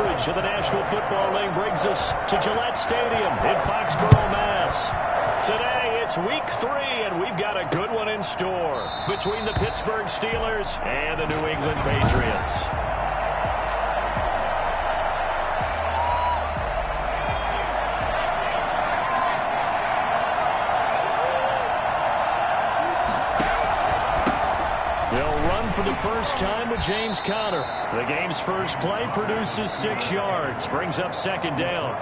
coverage of the National Football League brings us to Gillette Stadium in Foxborough, Mass. Today, it's week 3, and we've got a good one in store between the Pittsburgh Steelers and the New England Patriots. For the first time with James Conner. The game's first play produces 6 yards, brings up second down.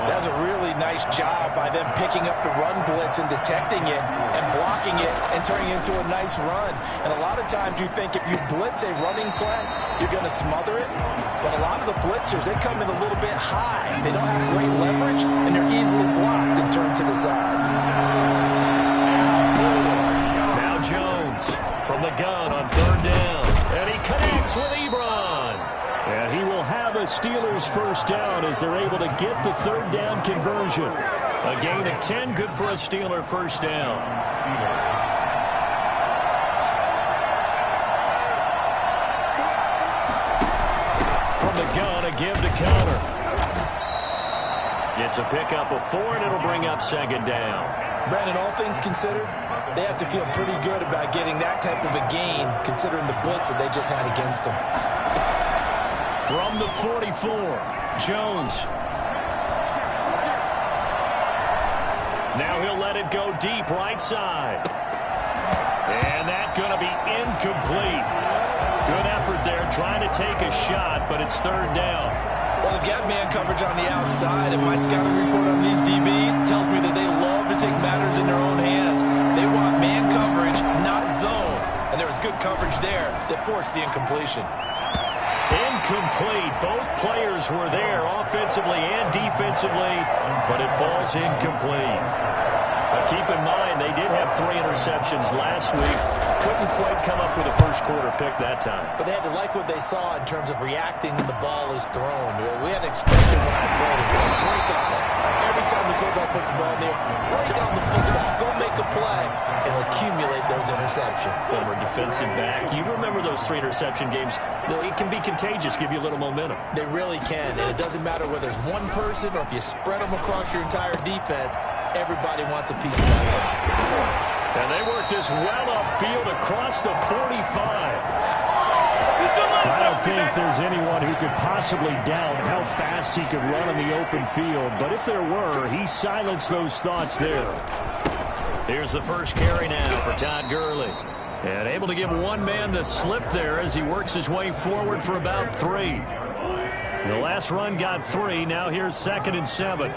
That's a really nice job by them picking up the run blitz and detecting it and blocking it and turning it into a nice run. And a lot of times you think if you blitz a running play, you're going to smother it. But a lot of the blitzers, they come in a little bit high. They don't have great leverage, and they're easily blocked and turned to the side. Now Jones from the gun on third down. And he connects with Ebron. And he will have a Steelers first down as they're able to get the third down conversion. A gain of 10, good for a Steeler first down. From the gun, a give to Conner. It's a pickup of 4, and it'll bring up second down. Brandon, all things considered, they have to feel pretty good about getting that type of a gain, considering the blitz that they just had against them. From the 44, Jones. Now he'll let it go deep right side. And that's going to be incomplete. Good effort there, trying to take a shot, but it's third down. Well, they've got man coverage on the outside, and my scouting report on these DBs tells me that they love to take matters in their own hands. They want man coverage, not zone. And there was good coverage there that forced the incompletion. Incomplete. Both players were there offensively and defensively, but it falls incomplete. But keep in mind, they did have 3 interceptions last week. Couldn't quite come up with a first-quarter pick that time. But they had to like what they saw in terms of reacting when the ball is thrown. We hadn't expected when I played. It's going to break on it. Every time the quarterback puts the ball in there, break on the football, go make a play, and accumulate those interceptions. Former defensive back. You remember those 3 interception games. It can be contagious, give you a little momentum. They really can, and it doesn't matter whether it's one person or if you spread them across your entire defense. Everybody wants a piece of that. And they work this well upfield across the 45. I don't think there's anyone who could possibly doubt how fast he could run in the open field. But if there were, he silenced those thoughts there. Here's the first carry now for Todd Gurley. And able to give one man the slip there as he works his way forward for about 3. The last run got 3. Now here's 2nd and 7.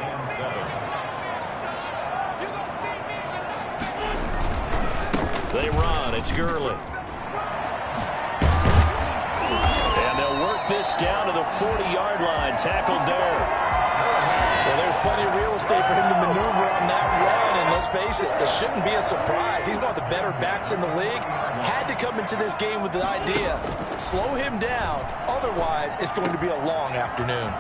They run. It's Gurley. And they'll work this down to the 40-yard line. Tackled there. Well, there's plenty of real estate for him to maneuver on that run. And let's face it, it shouldn't be a surprise. He's one of the better backs in the league. Had to come into this game with the idea, slow him down. Otherwise, it's going to be a long afternoon.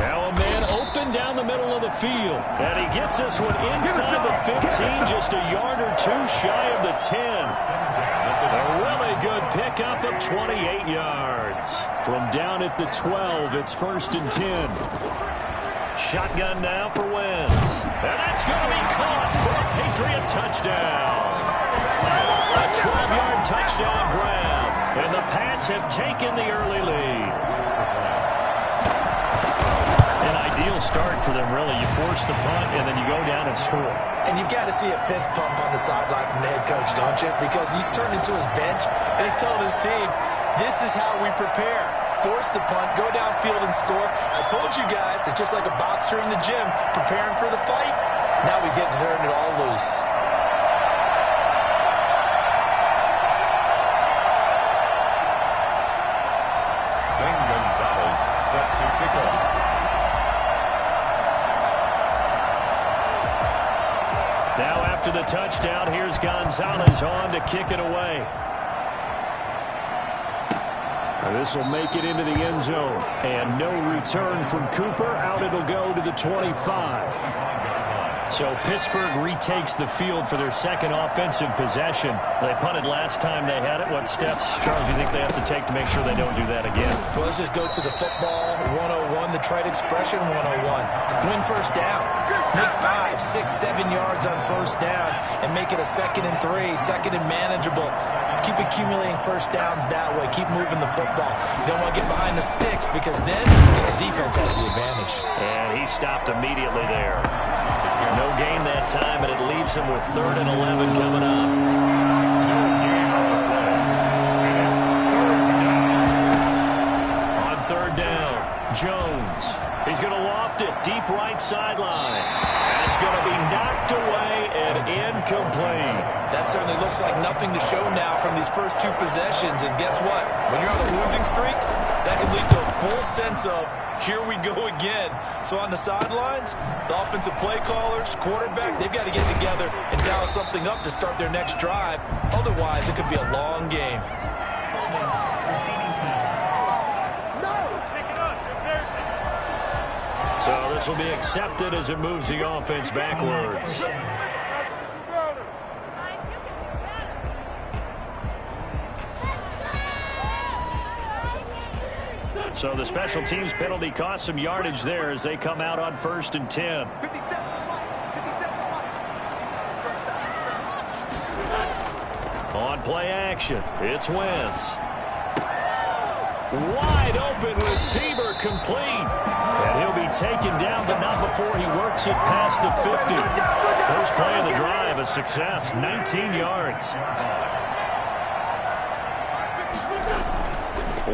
Now a man open down the middle of the field. And he gets this one inside the 15, just a yard or 2 shy of the 10. A really good pickup of 28 yards. From down at the 12, it's 1st and 10. Shotgun now for Wentz. And that's going to be caught for a Patriot touchdown. A 12-yard touchdown grab. And the Pats have taken the early lead. Ideal start for them, really. You force the punt, and then you go down and score. And you've got to see a fist pump on the sideline from the head coach, don't you? Because he's turned into his bench, and he's telling his team, this is how we prepare. Force the punt, go downfield and score. I told you guys, it's just like a boxer in the gym preparing for the fight. Now we get to turn it all loose. Zane Gonzalez set to kick off. Now after the touchdown, here's Gonzalez on to kick it away. This will make it into the end zone. And no return from Cooper. Out it'll go to the 25. So Pittsburgh retakes the field for their second offensive possession. They punted last time they had it. What steps, Charles, do you think they have to take to make sure they don't do that again? Well, let's just go to the football 101, the trade expression 101. Win first down. Make 5, 6, 7 yards on first down and make it a 2nd and 3, 2nd and manageable. Keep accumulating first downs that way. Keep moving the football. You don't want to get behind the sticks because then the defense has the advantage. And he stopped immediately there. No gain that time, and it leaves him with 3rd and 11 coming up. On 3rd down, Jones. He's going to loft it deep right sideline. And it's going to be knocked away and incomplete. That certainly looks like nothing to show now from these first 2 possessions. And guess what? When you're on a losing streak, that can lead to a full sense of, here we go again. So on the sidelines, the offensive play callers, quarterback, they've got to get together and dial something up to start their next drive. Otherwise, it could be a long game. Receiving team. So this will be accepted as it moves the offense backwards. So the special teams penalty cost some yardage there as they come out on 1st and 10. On play action, it's Wentz. Wide open receiver complete. And he'll be taken down, but not before he works it past the 50. First play of the drive, a success, 19 yards.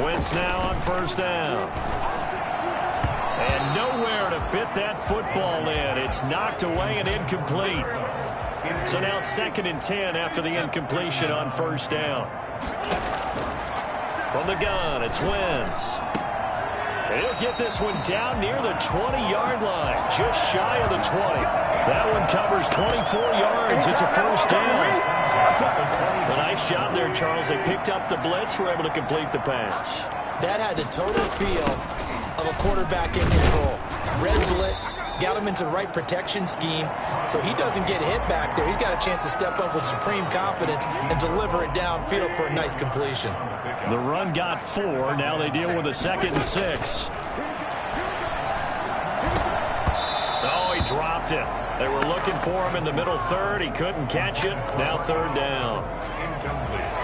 Wentz now on 1st down. And nowhere to fit that football in. It's knocked away and incomplete. So now 2nd and 10 after the incompletion on 1st down. From the gun, it's Wentz. He'll get this one down near the 20-yard line, just shy of the 20. That one covers 24 yards. It's a 1st down. A nice job there, Charles. They picked up the blitz, were able to complete the pass. That had the total feel of a quarterback in control. Red blitz, got him into the right protection scheme, so he doesn't get hit back there. He's got a chance to step up with supreme confidence and deliver it downfield for a nice completion. The run got 4. Now they deal with a 2nd and 6. Oh, he dropped it. They were looking for him in the middle 3rd. He couldn't catch it. Now 3rd down.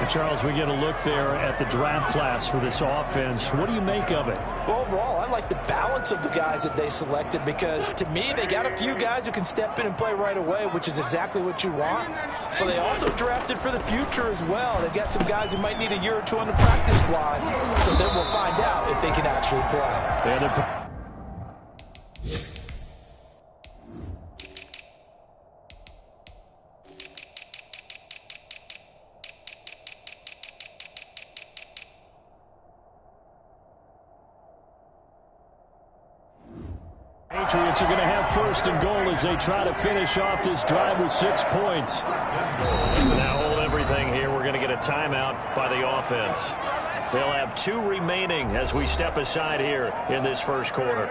Charles, we get a look there at the draft class for this offense. What do you make of it? Well, overall, I like the balance of the guys that they selected because, to me, they got a few guys who can step in and play right away, which is exactly what you want. But they also drafted for the future as well. They've got some guys who might need a year or 2 on the practice squad, so then we'll find out if they can actually play. Patriots are going to have 1st and goal as they try to finish off this drive with 6 points. Now hold everything here. We're going to get a timeout by the offense. They'll have 2 remaining as we step aside here in this 1st quarter.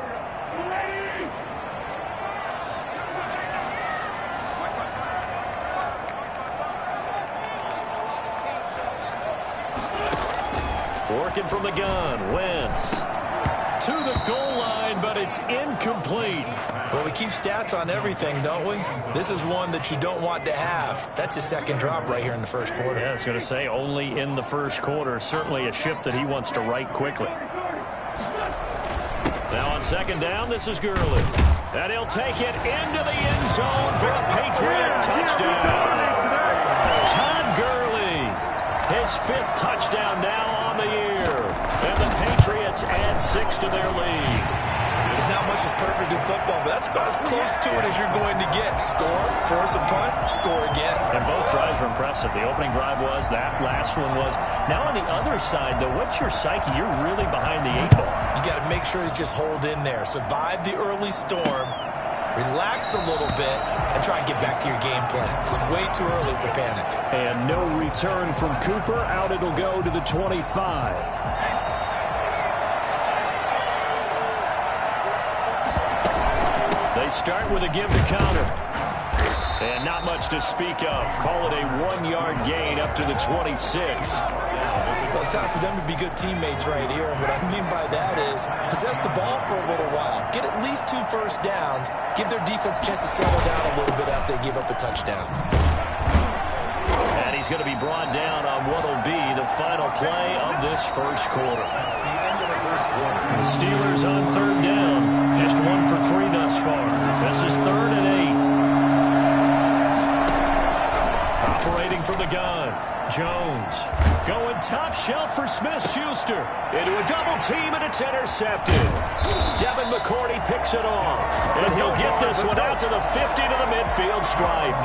Working from the gun, Wentz. To the goal line, but it's incomplete. Well, we keep stats on everything, don't we? This is one that you don't want to have. That's his 2nd drop right here in the 1st quarter. Yeah, I was going to say only in the 1st quarter. Certainly a ship that he wants to right quickly. Now on 2nd down, this is Gurley. And he'll take it into the end zone for a Patriot touchdown. Todd Gurley, his 5th touchdown now on the year. And the Patriots add 6 to their lead. There's not much that's perfect in football, but that's about as close to it as you're going to get. Score, force a punt, score again. And both drives were impressive. The opening drive was, that last one was. Now on the other side, though, what's your psyche? You're really behind the 8 ball. You got to make sure to just hold in there. Survive the early storm, relax a little bit, and try and get back to your game plan. It's way too early for panic. And no return from Cooper. Out it'll go to the 25. They start with a give to counter. Not much to speak of. Call it a 1-yard gain up to the 26. Well, it's time for them to be good teammates right here. And what I mean by that is possess the ball for a little while. Get at least 2 first downs. Give their defense a chance to settle down a little bit after they give up a touchdown. And he's going to be brought down on what will be the final play of this first quarter. The Steelers on third down. Just 1 for 3 thus far. This is 3rd and 8. Operating from the gun. Jones going top shelf for Smith-Schuster. Into a double team, and it's intercepted. Devin McCourty picks it off. And he'll get this one out to the 50 to the midfield stripe.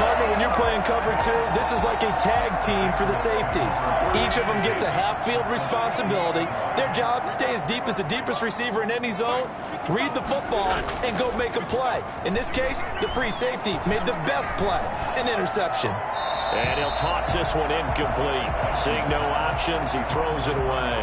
Partner, when you're playing cover 2, this is like a tag team for the safeties. Each of them gets a half-field responsibility. Their job, stay as deep as the deepest receiver in any zone, read the football, and go make a play. In this case, the free safety made the best play, an interception. And he'll toss this one incomplete. Seeing no options, he throws it away.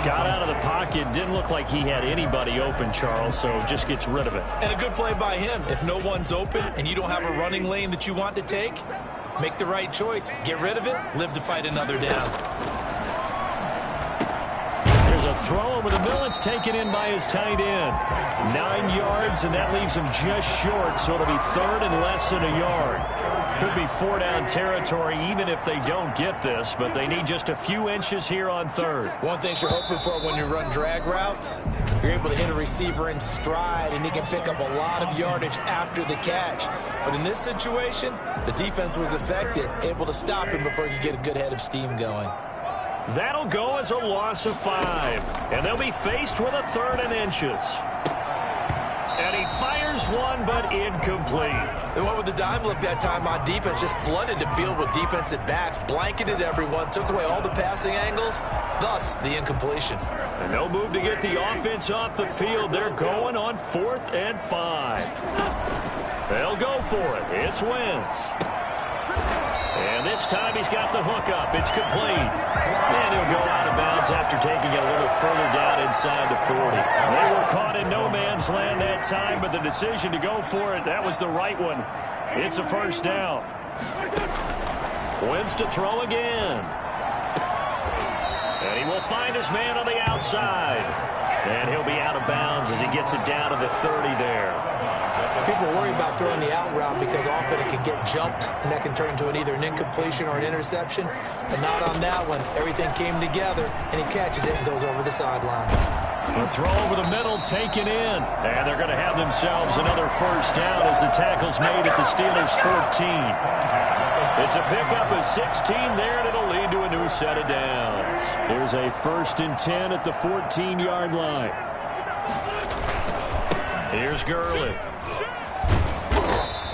Got out of the pocket. Didn't look like he had anybody open, Charles, so just gets rid of it. And a good play by him. If no one's open and you don't have a running lane that you want to take, make the right choice. Get rid of it. Live to fight another down. There's a throw over the middle. It's taken in by his tight end. 9 yards, and that leaves him just short, so it'll be 3rd and less than a yard. Could be 4-down territory even if they don't get this, but they need just a few inches here on 3rd. One thing you're hoping for when you run drag routes, you're able to hit a receiver in stride, and he can pick up a lot of yardage after the catch. But in this situation, the defense was effective, able to stop him before he could get a good head of steam going. That'll go as a loss of 5, and they'll be faced with a 3rd and inches. And he fires one, but incomplete. They went with the dive look that time on defense, just flooded the field with defensive backs, blanketed everyone, took away all the passing angles, thus the incompletion. And no move to get the offense off the field. They're going on 4th and 5. They'll go for it. It's Wentz. And this time he's got the hook up. It's complete. And he'll go out of bounds after taking it a little further down inside the 40. They were caught in no man's land that time, but the decision to go for it, that was the right one. It's a first down. Wentz to throw again. And he will find his man on the outside. And he'll be out of bounds as he gets it down to the 30 there. People worry about throwing the out route because often it can get jumped, and that can turn into either an incompletion or an interception. But not on that one. Everything came together, and he catches it and goes over the sideline. A throw over the middle taken in. And they're going to have themselves another first down as the tackle's made at the Steelers' 14. It's a pickup of 16 there, and it'll lead to a new set of downs. Here's a 1st and 10 at the 14-yard line. Here's Gurley.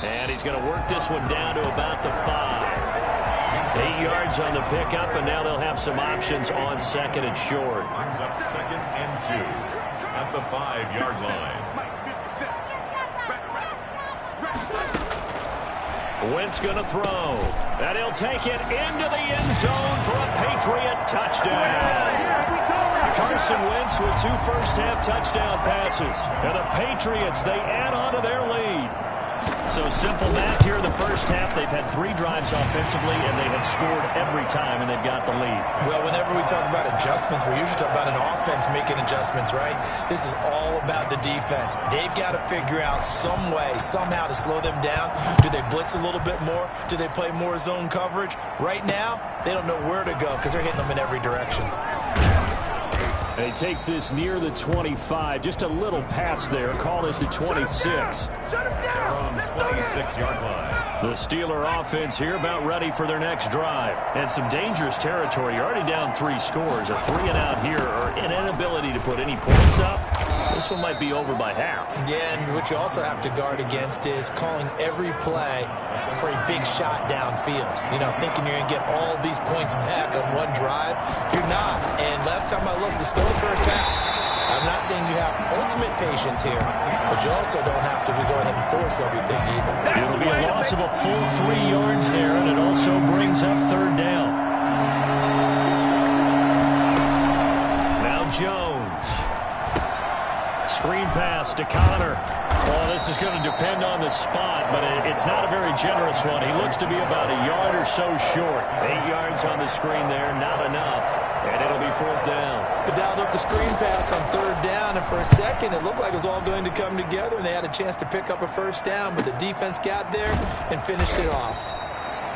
And he's going to work this one down to about the 5. 8 yards on the pickup, and now they'll have some options on 2nd and short. Brings up 2nd and 2 at the 5-yard line. Wentz going to throw. And he'll take it into the end zone for a Patriot touchdown. Carson Wentz with 2 first-half touchdown passes. And the Patriots, they add on to their lead. So simple math here in the first half. They've had 3 drives offensively, and they have scored every time, and they've got the lead. Well, whenever we talk about adjustments, we usually talk about an offense making adjustments, right? This is all about the defense. They've got to figure out some way, somehow to slow them down. Do they blitz a little bit more? Do they play more zone coverage? Right now, they don't know where to go because they're hitting them in every direction. And he takes this near the 25. Just a little pass there. Call it the 26. From 26-yard line. The Steeler offense here about ready for their next drive. And some dangerous territory. You're already down 3 scores. A 3-and-out here, or an inability to put any points up. This one might be over by half. Yeah, and what you also have to guard against is calling every play for a big shot downfield. You know, thinking you're going to get all these points back on one drive. You're not. And last time I looked, it's still the first half. I'm not saying you have ultimate patience here, but you also don't have to go ahead and force everything either. It'll be a loss of a full 3 yards there, and it also brings up 3rd down. Now Jones. Screen pass to Connor. Well, this is going to depend on the spot, but it's not a very generous one. He looks to be about a yard or so short. 8 yards on the screen there, not enough. And it'll be 4th down. They dialed up the screen pass on 3rd down, and for a second it looked like it was all going to come together, and they had a chance to pick up a 1st down, but the defense got there and finished it off.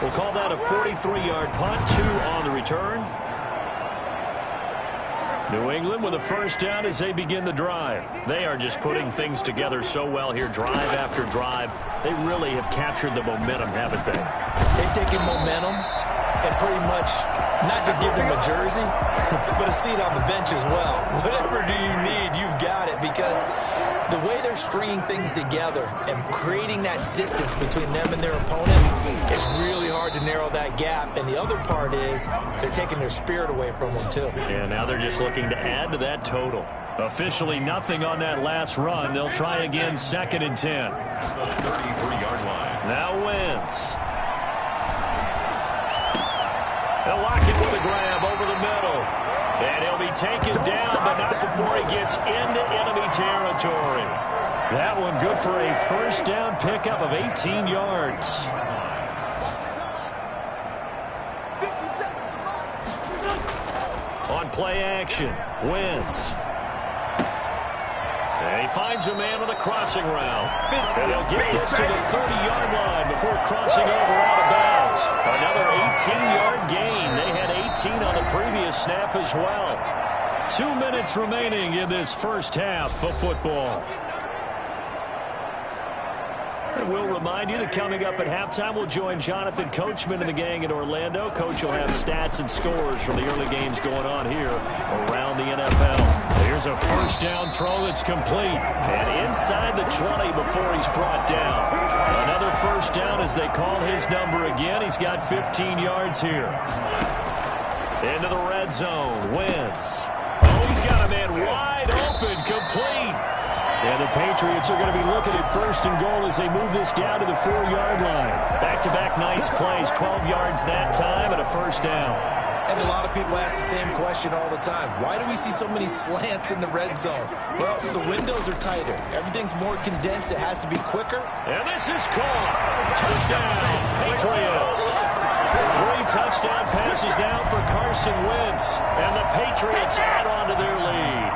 We'll call that a 43-yard punt, 2 on the return. New England with a 1st down as they begin the drive. They are just putting things together so well here, drive after drive. They really have captured the momentum, haven't they? They've taken momentum and pretty much not just give them a jersey, but a seat on the bench as well. Whatever do you need, you've got it, because the way they're stringing things together and creating that distance between them and their opponent, it's really hard to narrow that gap. And the other part is they're taking their spirit away from them, too. And now they're just looking to add to that total. Officially nothing on that last run. They'll try again, 2nd and 10. 33-yard line. Now Wentz. They'll lock it with a grab over the middle. And he'll be taken down, but not before he gets into enemy territory. That one good for a 1st down pickup of 18 yards. On play action, Wentz. And he finds a man on the crossing route. And he'll get this to the 30-yard line before crossing over out of bounds. Another 18-yard gain. They had 18 on the previous snap as well. 2 minutes remaining in this first half of football. And we'll remind you that coming up at halftime, we'll join Jonathan Coachman and the gang in Orlando. Coach will have stats and scores from the early games going on here around the NFL. Here's a 1st down throw that's complete. And inside the 20 before he's brought down. Another 1st down as they call his number again. He's got 15 yards here. Into the red zone. Wentz. Oh, he's got a man wide open. Complete. And the Patriots are going to be looking at 1st and goal as they move this down to the 4-yard line. Back-to-back nice plays. 12 yards that time and a 1st down. And a lot of people ask the same question all the time. Why do we see so many slants in the red zone? Well, the windows are tighter. Everything's more condensed. It has to be quicker. And this is caught. Touchdown, Patriots. 3 touchdown passes now for Carson Wentz. And the Patriots add on to their lead.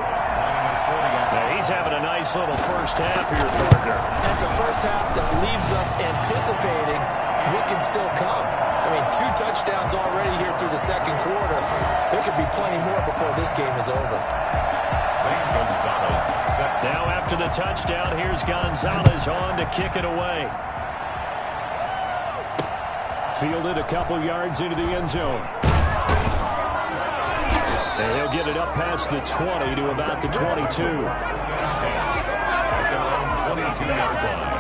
Now he's having a nice little first half here, partner. That's a first half that leaves us anticipating what can still come. I mean, 2 touchdowns already here through the 2nd quarter. There could be plenty more before this game is over. Now after the touchdown, here's Gonzalez on to kick it away. Fielded a couple yards into the end zone. And he'll get it up past the 20 to about the 22. 22-yard line.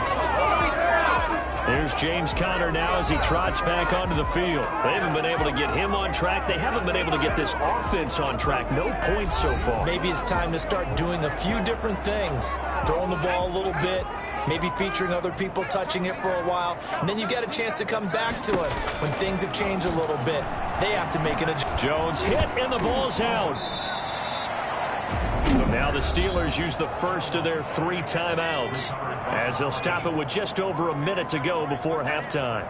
Here's James Conner now as he trots back onto the field. They haven't been able to get him on track. They haven't been able to get this offense on track. No points so far. Maybe it's time to start doing a few different things. Throwing the ball a little bit. Maybe featuring other people touching it for a while. And then you get a chance to come back to it when things have changed a little bit. They have to make an adjustment. Jones hit and the ball's out. Now the Steelers use the first of their 3 timeouts as they'll stop it with just over a minute to go before halftime.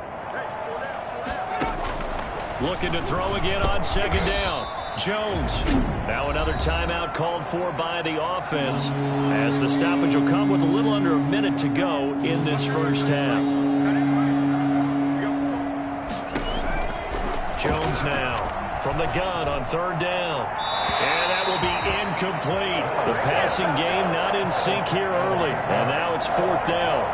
Looking to throw again on 2nd down. Jones. Now another timeout called for by the offense as the stoppage will come with a little under a minute to go in this first half. Jones now from the gun on 3rd down. And that will be incomplete. The passing game not in sync here early. And now it's 4th down.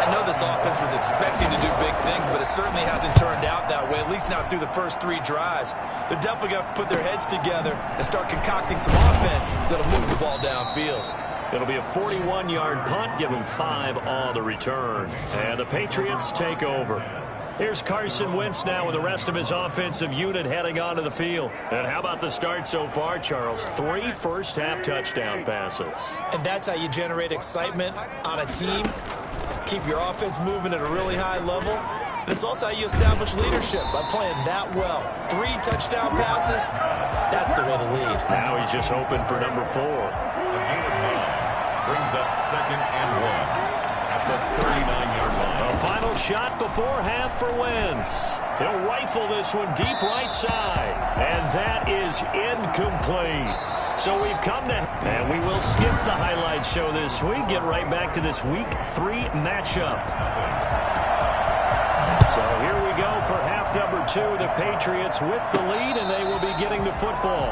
I know this offense was expecting to do big things, but it certainly hasn't turned out that way, at least not through the first 3 drives. They're definitely going to have to put their heads together and start concocting some offense that'll move the ball downfield. It'll be a 41-yard punt, give them 5 on the return. And the Patriots take over. Here's Carson Wentz now with the rest of his offensive unit heading onto the field. And how about the start so far, Charles? 3 first-half touchdown passes. And that's how you generate excitement on a team. Keep your offense moving at a really high level. And it's also how you establish leadership by playing that well. 3 touchdown passes, that's the way to lead. Now he's just open for number 4. brings up 2nd and 1 at the 39-yard line. A final shot before half for Wentz. He'll rifle this one deep right side. And that is incomplete. So we've come to, and we will skip the highlight show this week. Get right back to this Week 3 matchup. So here we go for half number 2. The Patriots with the lead, and they will be getting the football.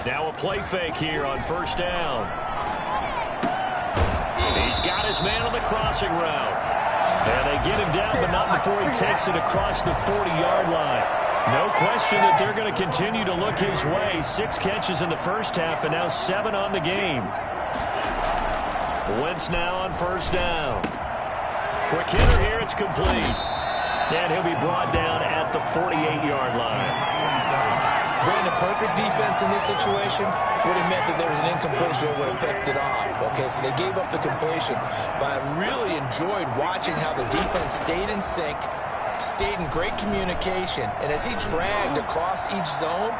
Now a play fake here on first down. He's got his man on the crossing route. And they get him down, but not before he takes it across the 40-yard line. No question that they're going to continue to look his way. 6 catches in the first half and now 7 on the game. Wentz now on first down. Quick hitter here, it's complete. And he'll be brought down at the 48-yard line. Brandon, perfect defense in this situation would have meant that there was an incompletion that would have picked it off. Okay, so they gave up the completion. But I really enjoyed watching how the defense stayed in sync, stayed in great communication. And as he dragged across each zone,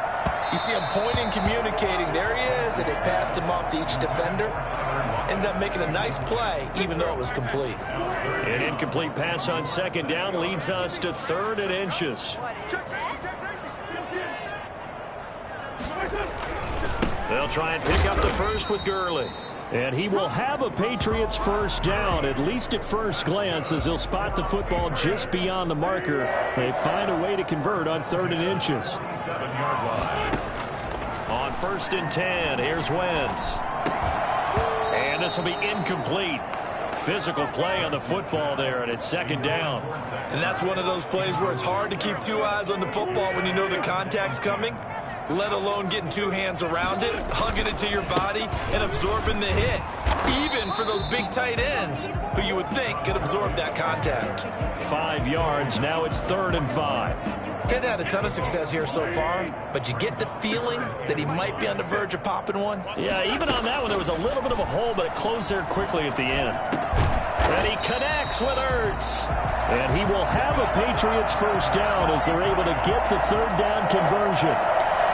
you see him pointing, communicating. There he is, and they passed him off to each defender. Ended up making a nice play, even though it was complete. An incomplete pass on second down leads us to 3rd and inches. They'll try and pick up the first with Gurley. And he will have a Patriots first down, at least at first glance, as he'll spot the football just beyond the marker. They find a way to convert on 3rd and inches. 7-yard line. On 1st and 10, here's Wentz. And this will be incomplete. Physical play on the football there, and it's 2nd down. And that's one of those plays where it's hard to keep 2 eyes on the football when you know the contact's coming, let alone getting 2 hands around it, hugging it to your body, and absorbing the hit. Even for those big tight ends, who you would think could absorb that contact. 5 yards, now it's 3rd and 5. Hadn't had a ton of success here so far, but you get the feeling that he might be on the verge of popping one. Yeah, even on that one, there was a little bit of a hole, but it closed there quickly at the end. And he connects with Ertz. And he will have a Patriots first down as they're able to get the 3rd down conversion.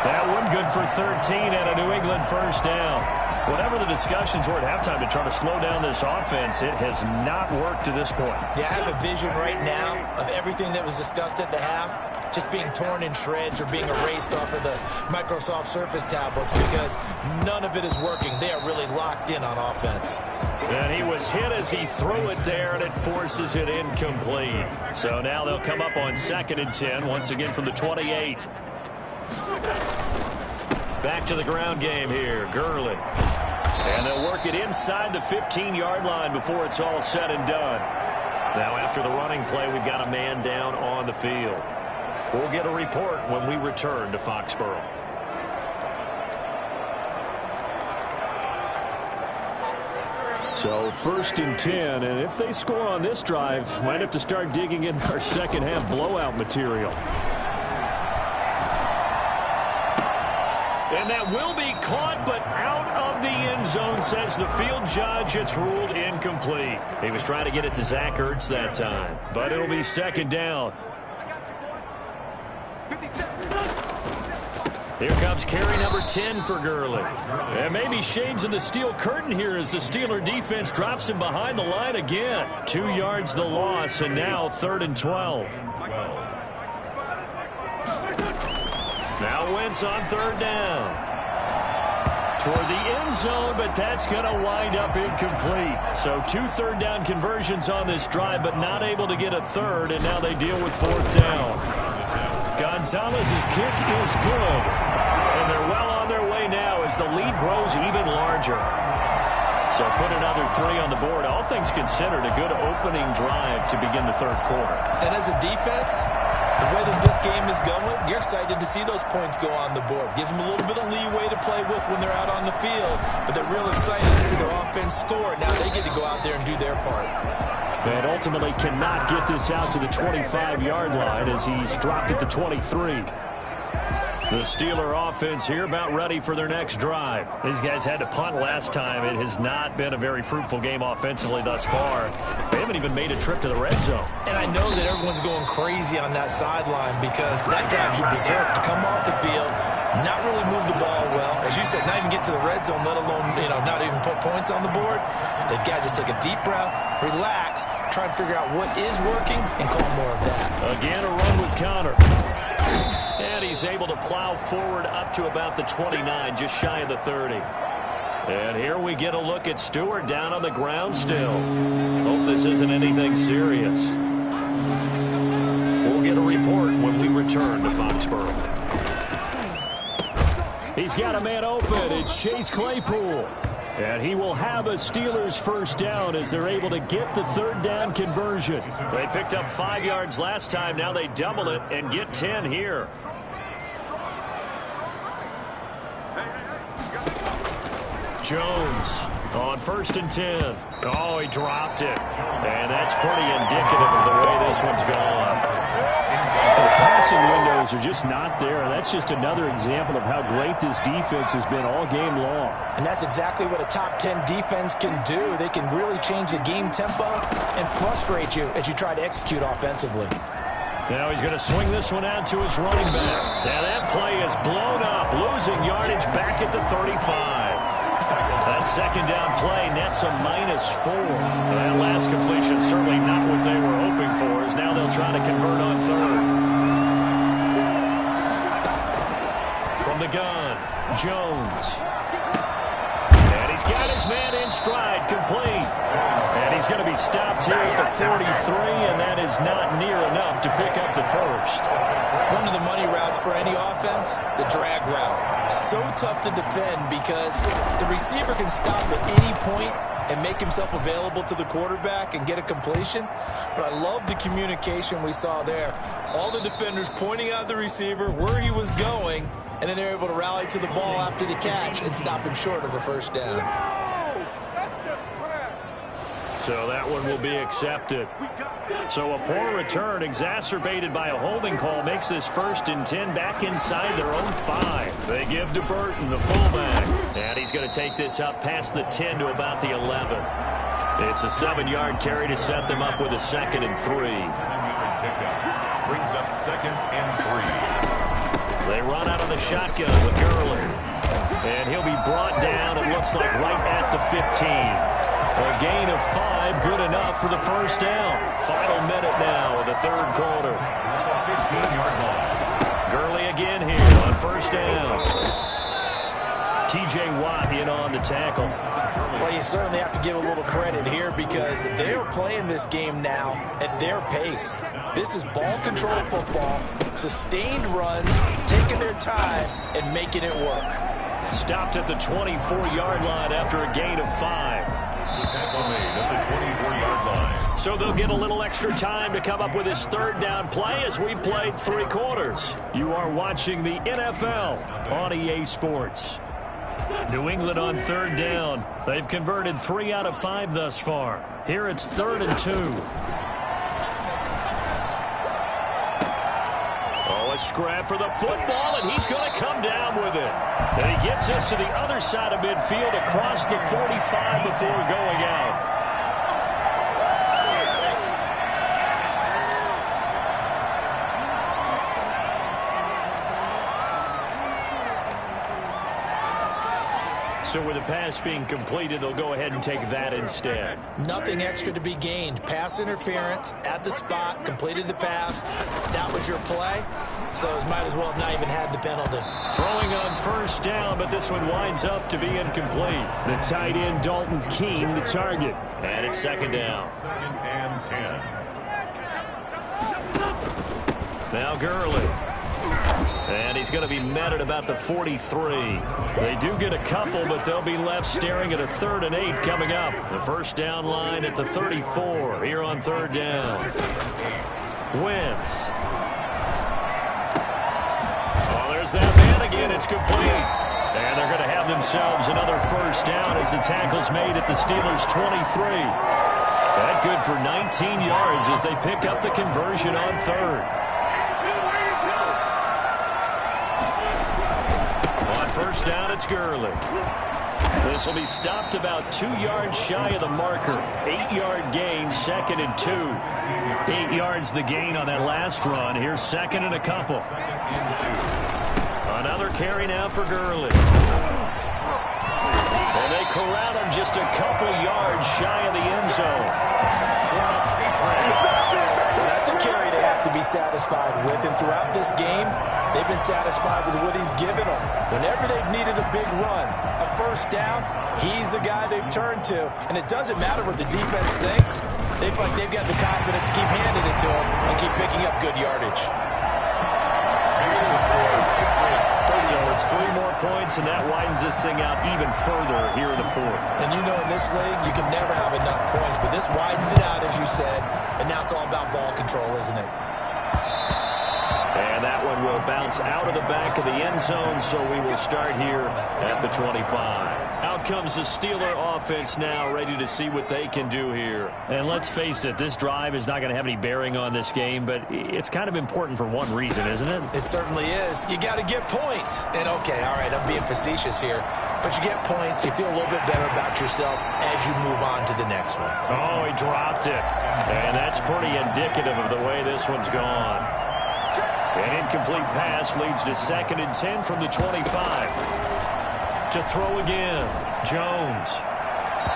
That one good for 13 and a New England first down. Whatever the discussions were at halftime to try to slow down this offense, it has not worked to this point. Yeah, I have a vision right now of everything that was discussed at the half just being torn in shreds or being erased off of the Microsoft Surface tablets because none of it is working. They are really locked in on offense. And he was hit as he threw it there, and it forces it incomplete. So now they'll come up on 2nd and 10, once again from the 28. Back to the ground game here, Gurley. And they'll work it inside the 15-yard line before it's all said and done. Now after the running play, we've got a man down on the field. We'll get a report when we return to Foxborough. So 1st and 10, and if they score on this drive, might have to start digging in our second half blowout material. And that will be caught, but out of the end zone, says the field judge. It's ruled incomplete. He was trying to get it to Zach Ertz that time, but it'll be 2nd down. Here comes carry number 10 for Gurley. And maybe shades of the steel curtain here as the Steeler defense drops him behind the line again. 2 yards the loss, and now 3rd and 12. Now Wentz on 3rd down. Toward the end zone, but that's going to wind up incomplete. So 2 3rd down conversions on this drive, but not able to get a 3rd, and now they deal with 4th down. Gonzalez's kick is good. And they're well on their way now as the lead grows even larger. So put another 3 on the board. All things considered, a good opening drive to begin the 3rd quarter. And as a defense, the way that this game is going, you're excited to see those points go on the board. Gives them a little bit of leeway to play with when they're out on the field. But they're real excited to see their offense score. Now they get to go out there and do their part. And ultimately cannot get this out to the 25-yard line as he's dropped at the 23. The Steeler offense here about ready for their next drive. These guys had to punt last time. It has not been a very fruitful game offensively thus far. They haven't even made a trip to the red zone. And I know that everyone's going crazy on that sideline because that drives you berserk to come off the field, not really move the ball well. As you said, not even get to the red zone, let alone, not even put points on the board. They've got to just take a deep breath, relax, try and figure out what is working, and call more of that. Again, a run with Connor. And he's able to plow forward up to about the 29, just shy of the 30. And here we get a look at Stewart down on the ground still. Hope this isn't anything serious. We'll get a report when we return to Foxborough. He's got a man open. It's Chase Claypool. And he will have a Steelers first down as they're able to get the third down conversion. They picked up 5 yards last time. Now they double it and get 10 here. Jones on 1st and 10. Oh, he dropped it. And that's pretty indicative of the way this one's gone. The passing windows are just not there. That's just another example of how great this defense has been all game long. And that's exactly what a top 10 defense can do. They can really change the game tempo and frustrate you as you try to execute offensively. Now he's going to swing this one out to his running back. Now that play is blown up, losing yardage back at the 35. That second down play nets a -4. That last completion certainly not what they were hoping for, as now they'll try to convert on third. From the gun, Jones. And he's got his man in stride, complete. And he's going to be stopped here at the 43, and that is not near enough to pick up the first. One of the money routes for any offense, the drag route. So tough to defend because the receiver can stop at any point and make himself available to the quarterback and get a completion. But I love the communication we saw there. All the defenders pointing out the receiver, where he was going, and then they're able to rally to the ball after the catch and stop him short of a first down. So that one will be accepted. So a poor return exacerbated by a holding call makes this 1st and 10 back inside their own 5. They give to Burton, the fullback. And he's going to take this up past the 10 to about the 11. It's a 7-yard carry to set them up with a 2nd and 3. Brings up 2nd and 3. They run out of the shotgun with Gurley. And he'll be brought down, it looks like, right at the 15. A gain of 5, good enough for the first down. Final minute now of the third quarter. 15-yard line. Gurley again here on first down. T.J. Watt in on the tackle. Well, you certainly have to give a little credit here because they are playing this game now at their pace. This is ball control football, sustained runs, taking their time and making it work. Stopped at the 24-yard line after a gain of 5. The tackle made at the 24-yard line. So they'll get a little extra time to come up with his third down play as we've played 3 quarters. You are watching the NFL on EA Sports. New England on third down. They've converted 3 out of 5 thus far. Here it's 3rd and 2. Oh, a scrap for the football, and he's going to come down with it. And he gets us to the other side of midfield across the 45 before going out. So with the pass being completed, they'll go ahead and take that instead. Nothing extra to be gained. Pass interference at the spot, completed the pass. That was your play. So might as well have not even had the penalty. Throwing on first down, but this one winds up to be incomplete. The tight end, Dalton Keene, the target. And it's 2nd down. 2nd and 10. Now Gurley. And he's going to be met at about the 43. They do get a couple, but they'll be left staring at a 3rd and 8 coming up. The first down line at the 34 here on 3rd down. Wentz. Oh, there's that man again. It's complete. And they're going to have themselves another first down as the tackle's made at the Steelers' 23. That good for 19 yards as they pick up the conversion on 3rd. first down, it's Gurley. This will be stopped about 2 yards shy of the marker. 8-yard gain, 2nd and 2. 8 yards the gain on that last run. Here's 2nd and a couple. Another carry now for Gurley. And they corral him just a couple yards shy of the end zone. Well, that's a carry they have to be satisfied with. And throughout this game, they've been satisfied with what he's given them. Whenever they've needed a big run, a first down, he's the guy they've turned to. And it doesn't matter what the defense thinks. They've got the confidence to keep handing it to him and keep picking up good yardage. So it's 3 more points, and that widens this thing out even further here in the 4th. And you know in this league, you can never have enough points, but this widens it out, as you said, and now it's all about ball control, isn't it? And that one will bounce out of the back of the end zone, so we will start here at the 25. Out comes the Steeler offense now, ready to see what they can do here. And let's face it, this drive is not going to have any bearing on this game, but it's kind of important for one reason, isn't it? It certainly is. You got to get points. And, okay, all right, I'm being facetious here, but you get points, you feel a little bit better about yourself as you move on to the next one. Oh, he dropped it. And that's pretty indicative of the way this one's gone. An incomplete pass leads to 2nd and 10 from the 25. To throw again, Jones.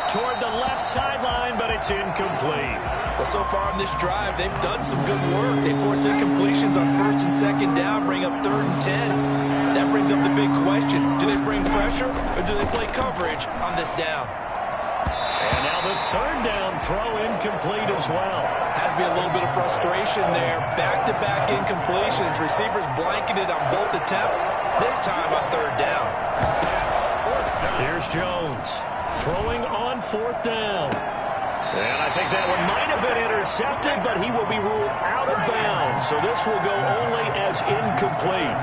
Toward the left sideline, but it's incomplete. Well, so far in this drive, they've done some good work. They force incompletions on 1st and 2nd down, bring up 3rd and 10. That brings up the big question. Do they bring pressure, or do they play coverage on this down? And now the 3rd down throw incomplete as well. Has to be a little bit of frustration there. Back-to-back incompletions. Receivers blanketed on both attempts, this time on 3rd down. Here's Jones throwing on 4th down. And I think that one might have been intercepted, but he will be ruled out of bounds. So this will go only as incomplete.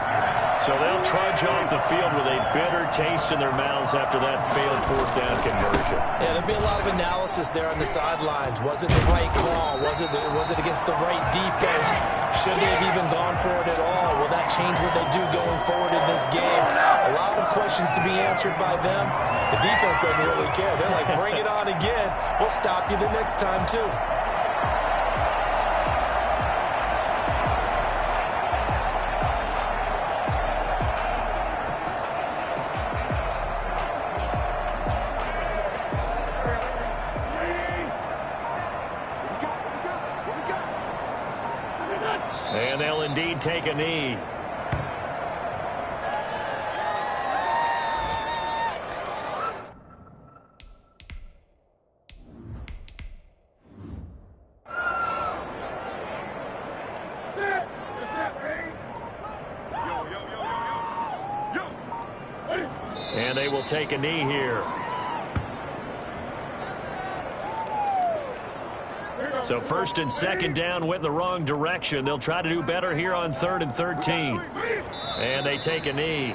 So they'll trudge off the field with a bitter taste in their mouths after that failed 4th down conversion. Yeah, there'll be a lot of analysis there on the sidelines. Was it the right call? Was it against the right defense? Should they have even gone for it at all? Will that change what they do going forward in this game? A lot of questions to be answered by them. The defense doesn't really care. They're like, bring it on again. We'll stop you the next time, too. And they'll indeed take a knee. And they will take a knee here. So 1st and 2nd down went in the wrong direction. They'll try to do better here on 3rd and 13. And they take a knee.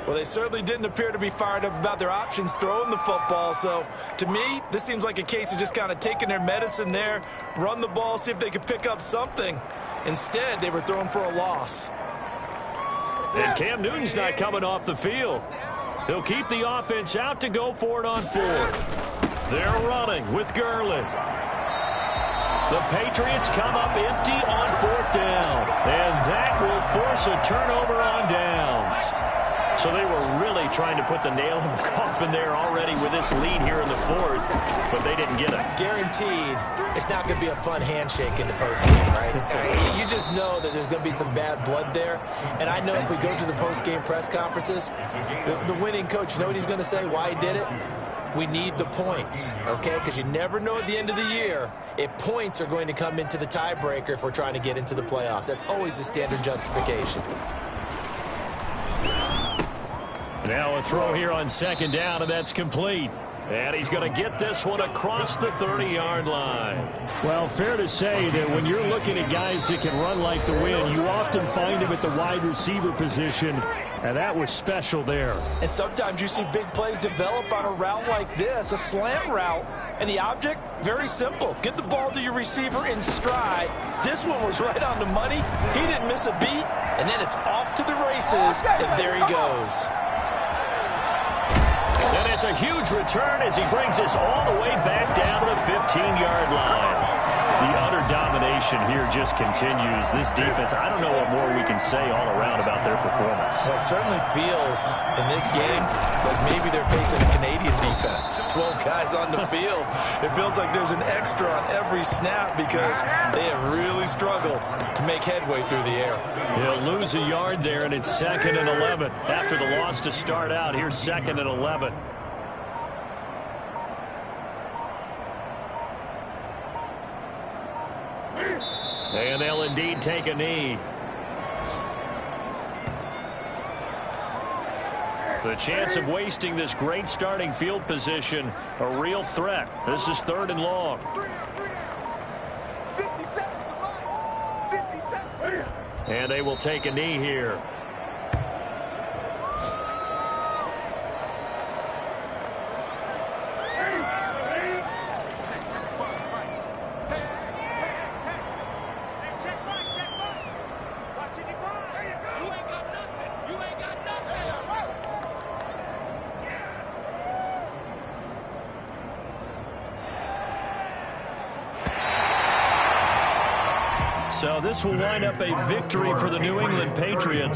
Well, they certainly didn't appear to be fired up about their options throwing the football. So, to me, this seems like a case of just kind of taking their medicine there, run the ball, see if they could pick up something. Instead, they were throwing for a loss. And Cam Newton's not coming off the field. He'll keep the offense out to go for it on 4th. They're running with Gurley. The Patriots come up empty on 4th down. And that will force a turnover on downs. So they were really trying to put the nail in the coffin there already with this lead here in the 4th, but they didn't get it. Guaranteed, it's not going to be a fun handshake in the postgame, right? You just know that there's going to be some bad blood there. And I know if we go to the postgame press conferences, the winning coach, you know what he's going to say, why he did it? We need the points, okay? Because you never know at the end of the year if points are going to come into the tiebreaker if we're trying to get into the playoffs. That's always the standard justification. Now a throw here on 2nd down, and that's complete. And he's going to get this one across the 30-yard line. Well, fair to say that when you're looking at guys that can run like the wind, you often find them at the wide receiver position, and that was special there. And sometimes you see big plays develop on a route like this, a slant route, and the object, very simple. Get the ball to your receiver in stride. This one was right on the money. He didn't miss a beat, and then it's off to the races, and there he goes. And it's a huge return as he brings us all the way back down to the 15-yard line. The utter domination here just continues. This defense, I don't know what more we can say all around about their performance. Well, it certainly feels in this game like maybe they're facing a Canadian defense. 12 guys on the field. It feels like there's an extra on every snap because they have really struggled to make headway through the air. He'll lose a yard there, and it's 2nd and 11. After the loss to start out, here's 2nd and 11. And they'll indeed take a knee. The chance of wasting this great starting field position, a real threat. This is 3rd and long. And they will take a knee here. So this will wind up a victory for the New England Patriots.